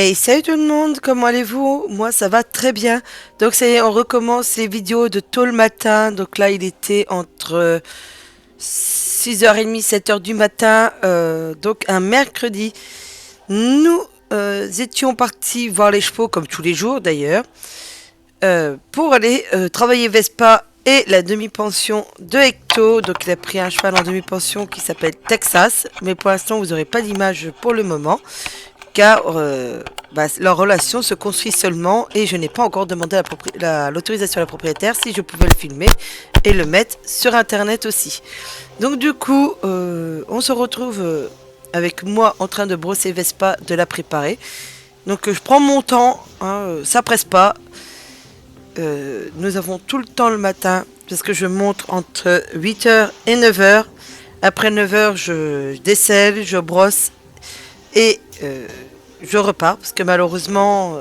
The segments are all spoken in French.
Hey, salut tout le monde, comment allez-vous? Moi, ça va très bien. Donc, ça y est, on recommence les vidéos de tôt le matin. Donc là, il était entre 6h30, 7h du matin, donc un mercredi. Nous étions partis voir les chevaux, comme tous les jours d'ailleurs, pour aller travailler Vespa et la demi-pension de Hecto. Donc, il a pris un cheval en demi-pension qui s'appelle Texas, mais pour l'instant, vous n'aurez pas d'image pour le moment car leur relation se construit seulement et je n'ai pas encore demandé l'autorisation à la propriétaire si je pouvais le filmer et le mettre sur internet aussi. Donc du coup, on se retrouve avec moi en train de brosser Vespa, de la préparer. Donc je prends mon temps, hein, ça presse pas. Nous avons tout le temps le matin parce que je monte entre 8h et 9h. Après 9h, je décèle, je brosse et je repars parce que malheureusement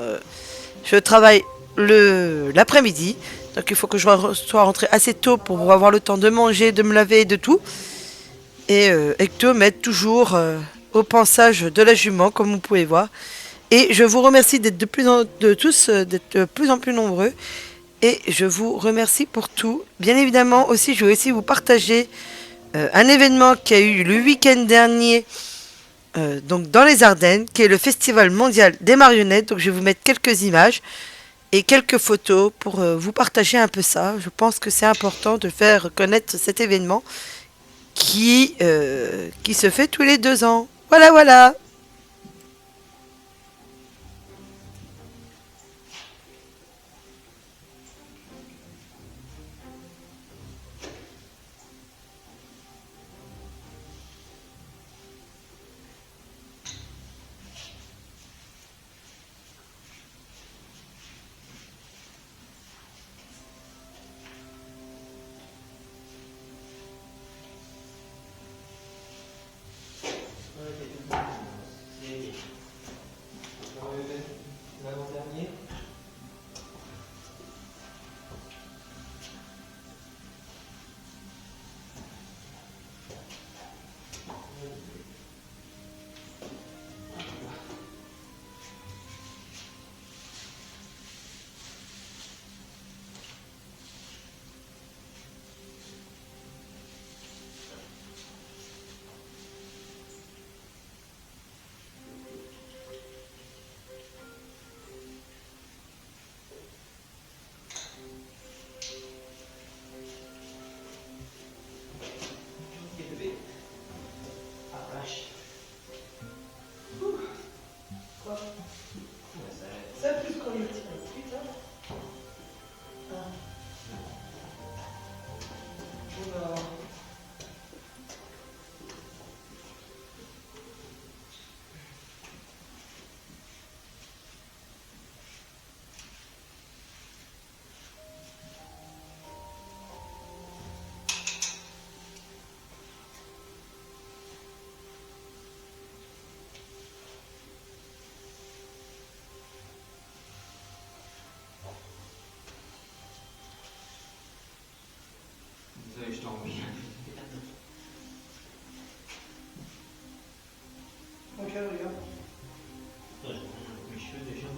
je travaille l'après-midi, donc il faut que je sois rentré assez tôt pour avoir le temps de manger, de me laver et de tout. Et Hector m'aide toujours au pansage de la jument, comme vous pouvez voir. Et je vous remercie d'être d'être de plus en plus nombreux. Et je vous remercie pour tout. Bien évidemment aussi, je vais aussi vous partager un événement qui a eu le week-end dernier donc dans les Ardennes, qui est le Festival mondial des marionnettes. Donc je vais vous mettre quelques images et quelques photos pour vous partager un peu ça. Je pense que c'est important de faire connaître cet événement qui se fait tous les 2 ans. Voilà, voilà. Désolé, je t'en reviens. Ok, regarde. Attends, je reviens avec mes cheveux déjà.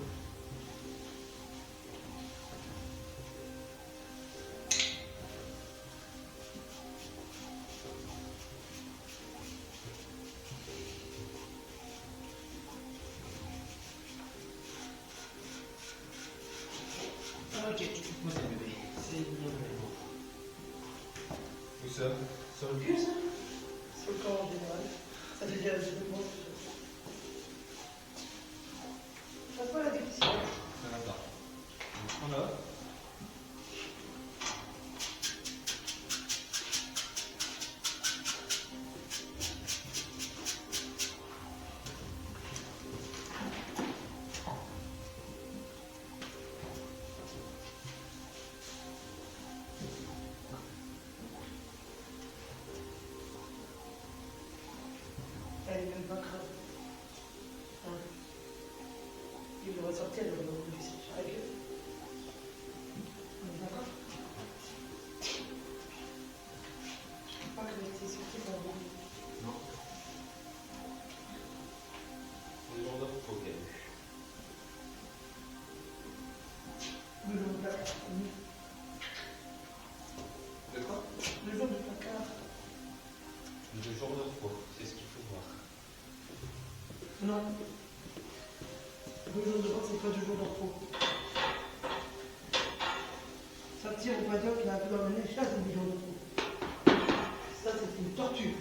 Ok, moi c'est le bébé. C'est le bébé. Où ça? Sur le cul, ça? Sur le corps en général. Ça veut dire que ça pas la déficience. Attends. On là. Elle est même pas grave. Hein. Il va ressortir, il va vous laisser avec eux. On est d'accord? Je crois que c'est sorti par vous. Non. Les gens d'offre, ok. Le jaune devant, c'est pas du jaune en trop. Ça tire, on va dire qu'il est un peu dans la neige, là, c'est du jaune en trop. Ça, c'est une tortue.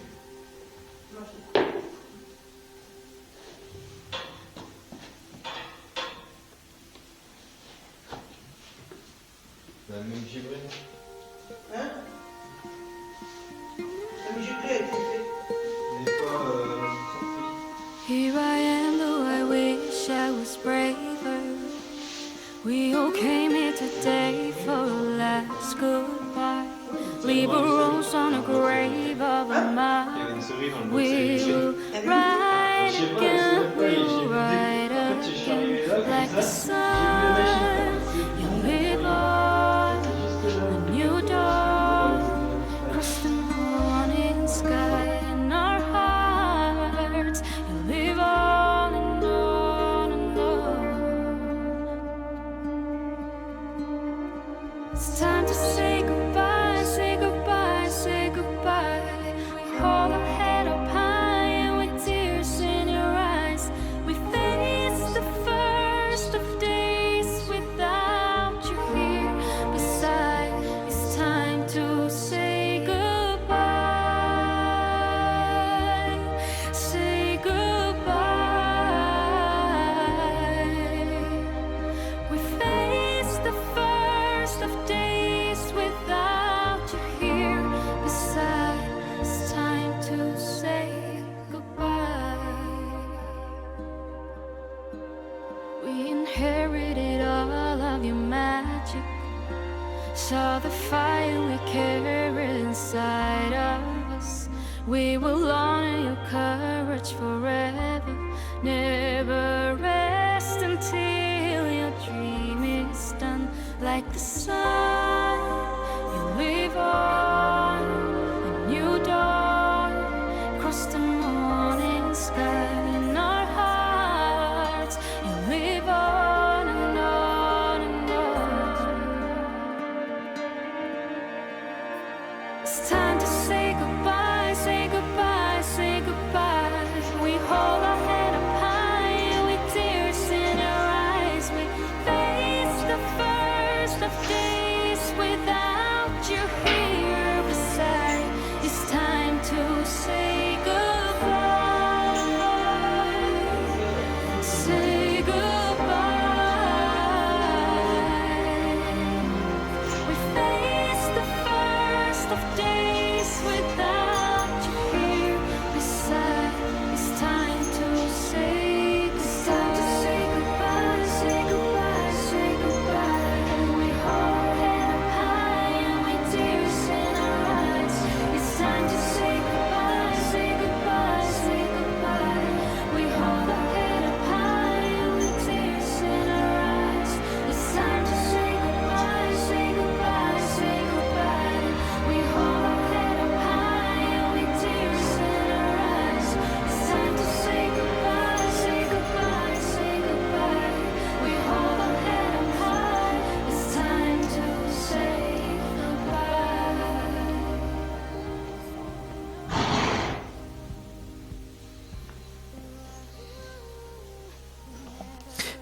La même givrée. Hein? La musique a été faite. Mais pas Here I am, though I wish I was braver. We all came here today for a last goodbye. Leave a rose on a grave of a il y avait mile. une souris dans le We box. will ride again, we will ride again. Like the sun, you live on a new dawn. Cross the morning sky in our hearts. You live on and on and on. It's time to say goodbye, say goodbye, say goodbye. We hold our head up high and with tears in your eyes, we face the first of days without you here beside. It's time to say goodbye, say goodbye. We face the first of days without you here beside. It's time to say goodbye. We inherited all of your magic. Saw the fire we carry inside of us. We will honor your courage forever. Never rest until your dream is done. Like the sun, you live on a new dawn. Cross the morning sky in our hearts. You live on and on and on. It's time to say goodbye, say goodbye, say goodbye. We hold our head up high with tears in our eyes. We face the first of days without you here beside. It's time to say goodbye, say goodbye. We face the first of days without you here beside. It's time to say, it's time to say goodbye, say goodbye, say goodbye. We hold our head up high and with tears in our eyes. It's time to say goodbye, say goodbye, say goodbye. We hold our head up high and with tears in our eyes. It's time to say goodbye, say goodbye, say goodbye. We hold our head up high and with tears in our eyes. It's time to say goodbye, say goodbye, say goodbye. We hold our head up high. It's time to say goodbye.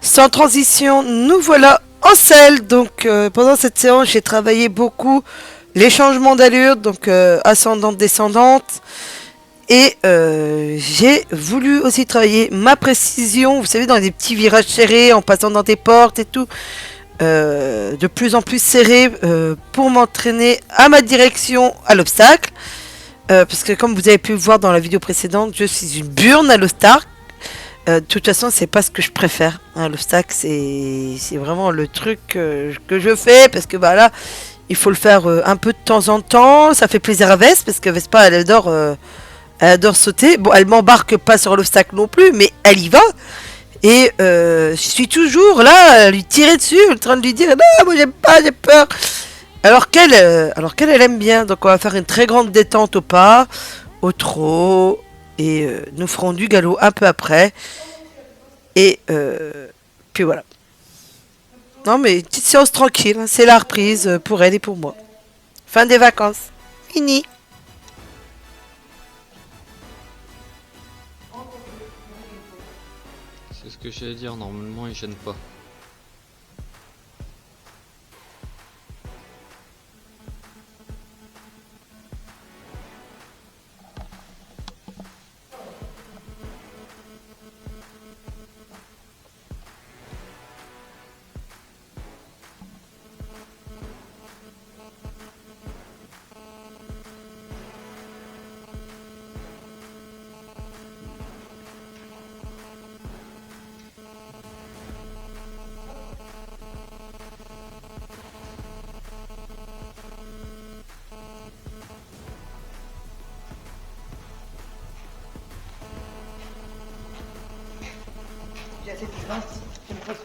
Sans transition, nous voilà en selle. Donc pendant cette séance, j'ai travaillé beaucoup les changements d'allure, donc ascendante, descendante. Et j'ai voulu aussi travailler ma précision, vous savez, dans des petits virages serrés, en passant dans des portes et tout, de plus en plus serrés, pour m'entraîner à ma direction à l'obstacle. Parce que comme vous avez pu le voir dans la vidéo précédente, je suis une burne à l'obstacle. De toute façon, c'est pas ce que je préfère. Hein, l'obstacle, c'est vraiment le truc que je fais, parce que bah là, il faut le faire un peu de temps en temps. Ça fait plaisir à Vesp, parce que Vespa, elle adore sauter. Bon, elle m'embarque pas sur l'obstacle non plus, mais elle y va. Et je suis toujours là, à lui tirer dessus, en train de lui dire non, moi j'aime pas, j'ai peur. Alors qu'elle, elle aime bien. Donc on va faire une très grande détente au pas, au trot, et nous ferons du galop un peu après. Et puis voilà. Non mais une petite séance tranquille, hein, c'est la reprise pour elle et pour moi. Fin des vacances. Fini. C'est Qu'est-ce que j'allais dire? Normalement, il gêne pas. J'ai assez de distance, je me pose.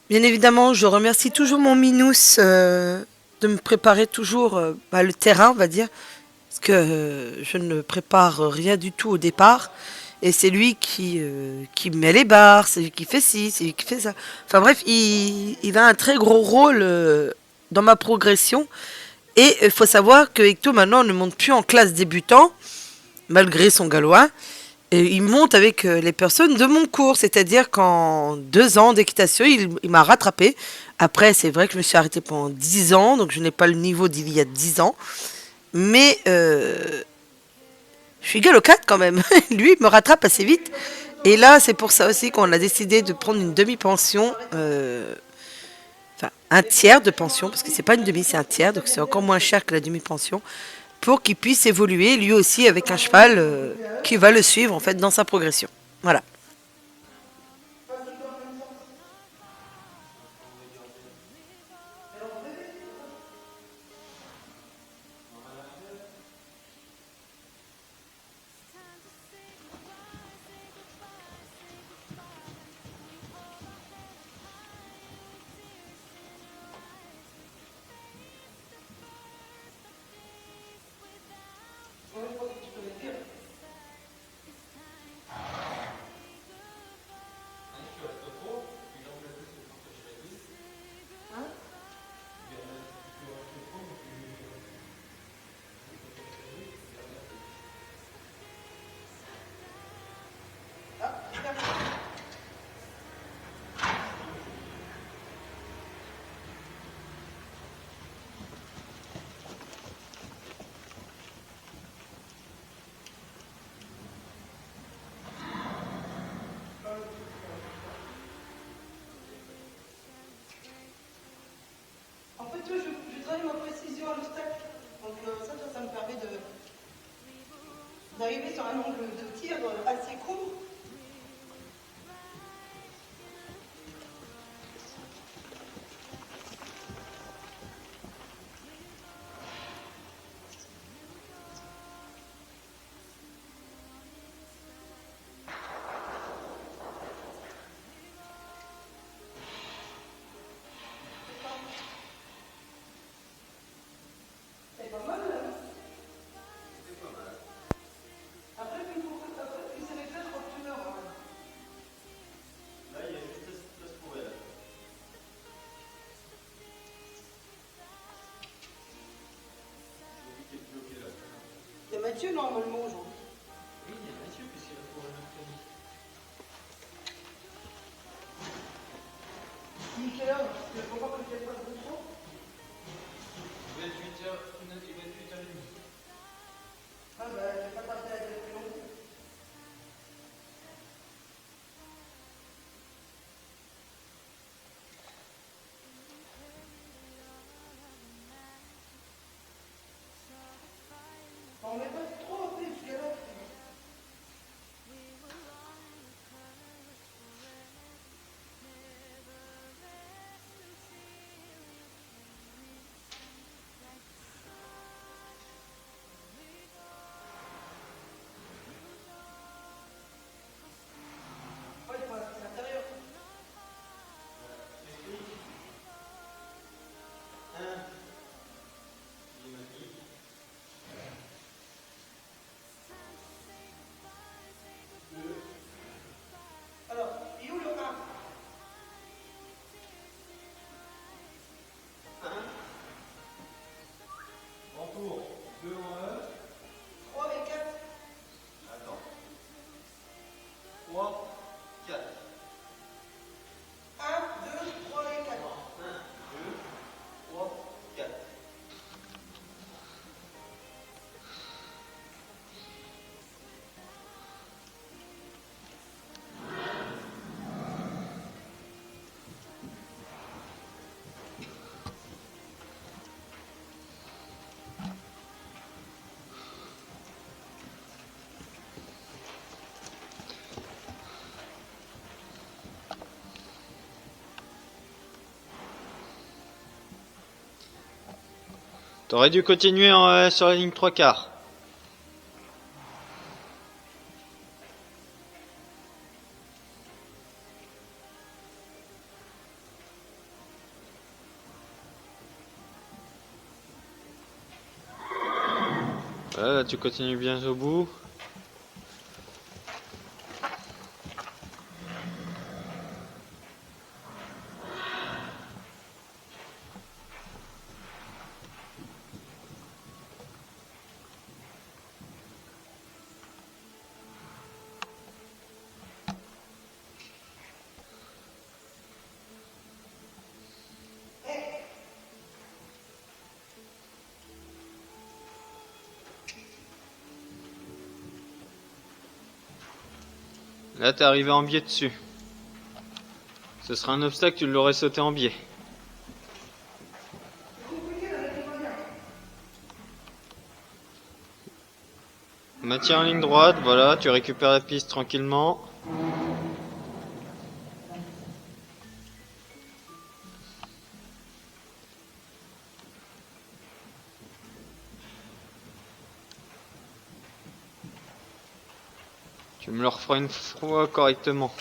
Bien évidemment, je remercie toujours mon Minous de me préparer toujours le terrain, on va dire, parce que je ne prépare rien du tout au départ. Et c'est lui qui met les barres, c'est lui qui fait ci, c'est lui qui fait ça. Enfin bref, il a un très gros rôle dans ma progression. Et il faut savoir que Hecto maintenant ne monte plus en classe débutant, malgré son gallois. Et il monte avec les personnes de mon cours, c'est-à-dire qu'en 2 ans d'équitation, il m'a rattrapé. Après, c'est vrai que je me suis arrêtée pendant 10 ans, donc je n'ai pas le niveau d'il y a 10 ans. Mais je suis galopade quand même. Lui, il me rattrape assez vite. Et là, c'est pour ça aussi qu'on a décidé de prendre une demi-pension, enfin un tiers de pension, parce que c'est pas une demi, c'est un tiers, donc c'est encore moins cher que la demi-pension, pour qu'il puisse évoluer lui aussi avec un cheval qui va le suivre en fait dans sa progression. Voilà. travaille ma précision à l'obstacle. Donc ça me permet d'arriver sur un angle de tir assez court. C'est pas mal, là. C'est pas mal. Après, puis c'est réglé trop de tumeur. Là, il y a juste à se trouver là. J'ai vu qu'il est bloqué là. Il y a Mathieu normalement aujourd'hui. Oui, il y a Mathieu, puisqu'il a pour le mercredi. Il est quelle heure? Parce que je vois pas que je pas de trop. 28h, 28h30. Ah bah, je vais pas passer à la télé non plus. On met pas trop après jusqu'à là. Ouais, il faut à l'intérieur. Il m'a dit. Alors, il est où le 1? En tour. 2 en E. 3 et 4. Attends. 3, 4. 1, 2, 3 et 4. 1, 2, 3, 4. T'aurais dû continuer sur la ligne 3/4. Voilà, là tu continues bien au bout. Là t'es arrivé en biais dessus. Ce sera un obstacle, tu l'aurais sauté en biais. Maintiens en ligne droite, voilà, tu récupères la piste tranquillement. Tu me le referas une fois correctement.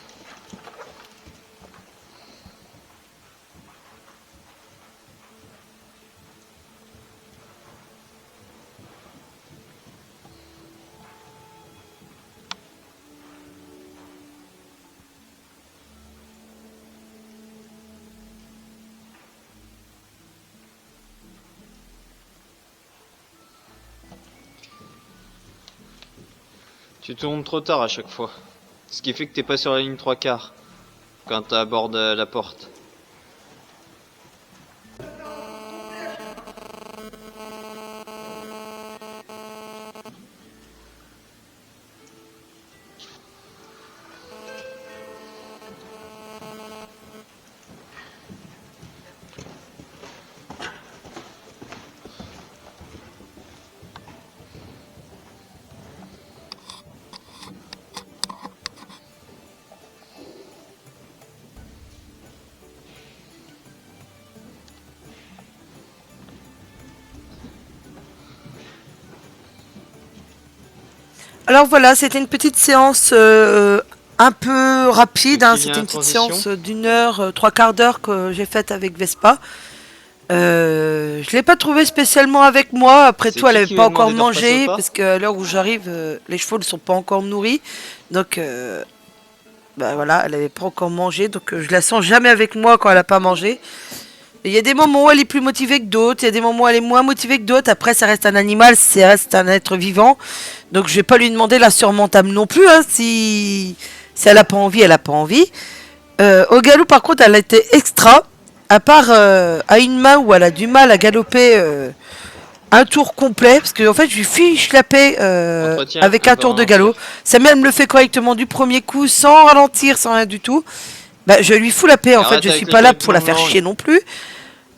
Tu tournes trop tard à chaque fois. Ce qui fait que t'es pas sur la ligne 3/4 quand t'abordes la porte. Alors voilà, c'était une petite séance un peu rapide, hein. Qui vient C'était en une petite transition. séance d'une heure, trois quarts d'heure que j'ai faite avec Vespa. Je l'ai pas trouvée spécialement avec moi. Après C'est tout, elle qui avait qui pas lui a demandé encore de repasser mangé au parc parce qu'à l'heure où j'arrive, les chevaux ne sont pas encore nourris. Donc bah voilà, elle avait pas encore mangé. Donc je la sens jamais avec moi quand elle a pas mangé. Il y a des moments où elle est plus motivée que d'autres, il y a des moments où elle est moins motivée que d'autres. Après, ça reste un animal, ça reste un être vivant. Donc, je vais pas lui demander la surmontable non plus. Hein. Si elle a pas envie, elle a pas envie. Au galop, par contre, elle a été extra. À part à une main où elle a du mal à galoper un tour complet. Parce que, en fait, je lui fiche la paix Entretien, avec un encore tour de ralentir. galop. Ça même le fait correctement du premier coup, sans ralentir, sans rien du tout. Bah, je lui fous la paix. En fait, Arrête je avec suis le pas là truc pour la long, faire long. chier non plus.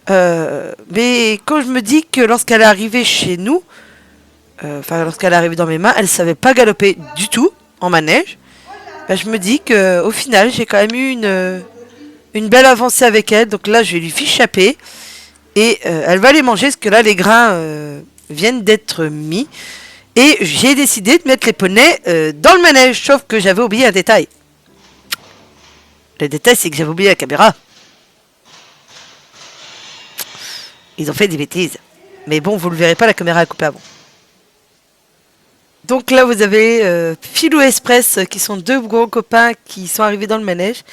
Mais quand je me dis que lorsqu'elle est arrivée chez nous, enfin lorsqu'elle est arrivée dans mes mains, elle savait pas galoper du tout en manège. Bah, je me dis que au final, j'ai quand même eu une belle avancée avec elle. Donc là, je vais lui fiche chapper et elle va les manger parce que là, les grains viennent d'être mis. Et j'ai décidé de mettre les poneys dans le manège, sauf que j'avais oublié un détail. Le détail, c'est que j'avais oublié la caméra. Ils ont fait des bêtises. Mais bon, vous le verrez pas, la caméra a coupé avant. Donc là, vous avez Philou et Express, qui sont deux gros copains qui sont arrivés dans le manège.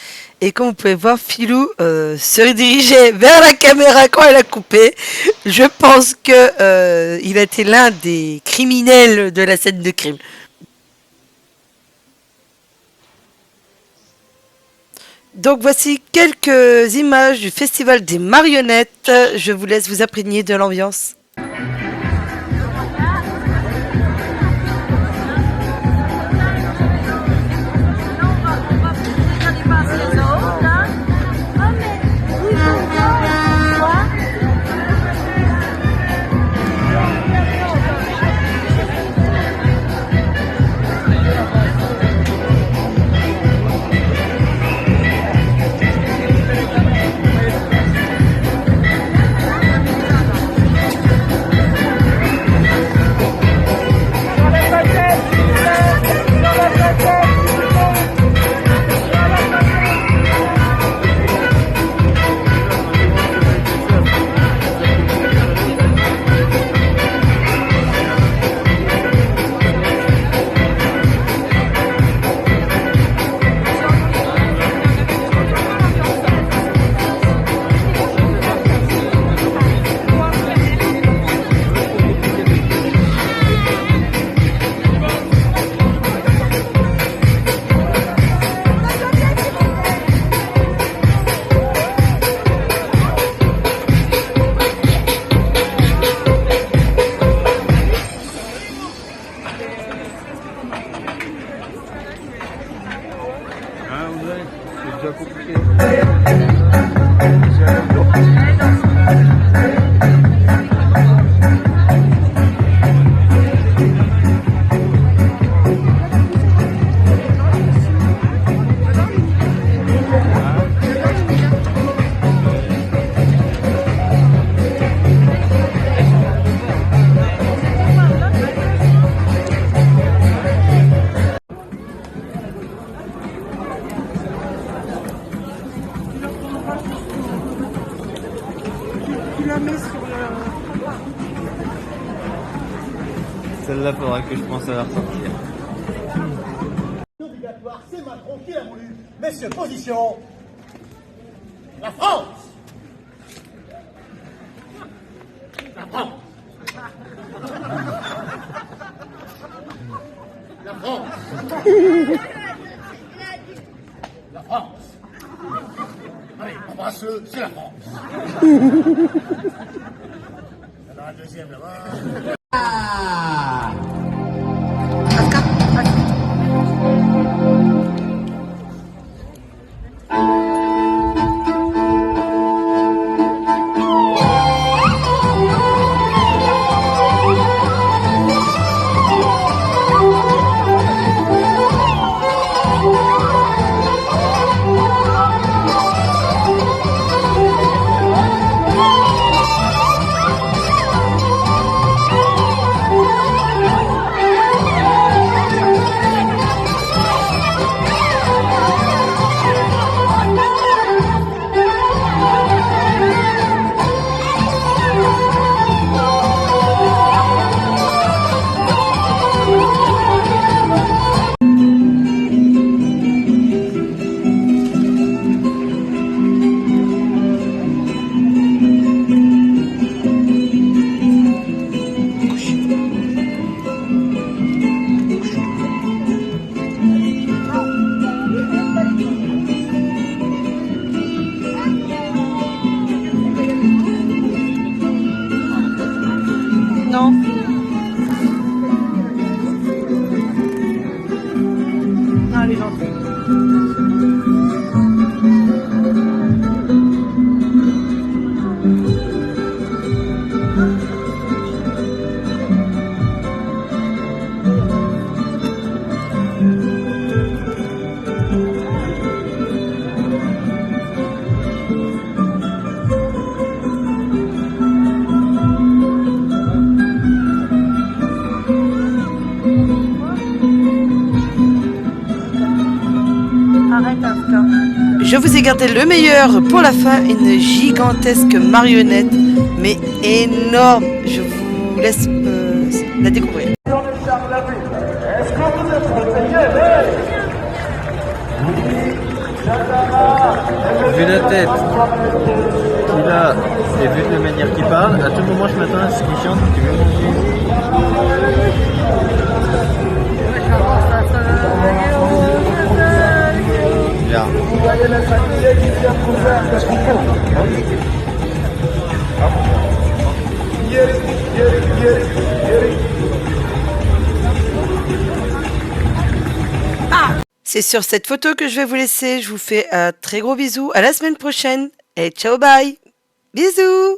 Et comme vous pouvez voir, Philou se redirigeait vers la caméra quand elle a coupé. Je pense que il a été l'un des criminels de la scène de crime. Donc voici quelques images du festival des marionnettes. Je vous laisse vous imprégner de l'ambiance. Celle-là, faudra que je pense à la ressortir. Obligatoire, c'est Macron qui l'a voulu. Messieurs, position. La France. La France. La France. La France. Allez, embrasse-le, c'est la France. Alors, la deuxième là-bas. vous ai gardé le meilleur pour la fin, une gigantesque marionnette, mais énorme. Je vous laisse la découvrir. Est-ce que vous êtes protégés? Vu la tête qu'il a et vu de la manière qu'il parle, à tout moment ce matin, ce qu'il chante, tu veux manger. Bien. C'est sur cette photo que je vais vous laisser. Je vous fais un très gros bisou. À la semaine prochaine. Et ciao, bye. Bisous.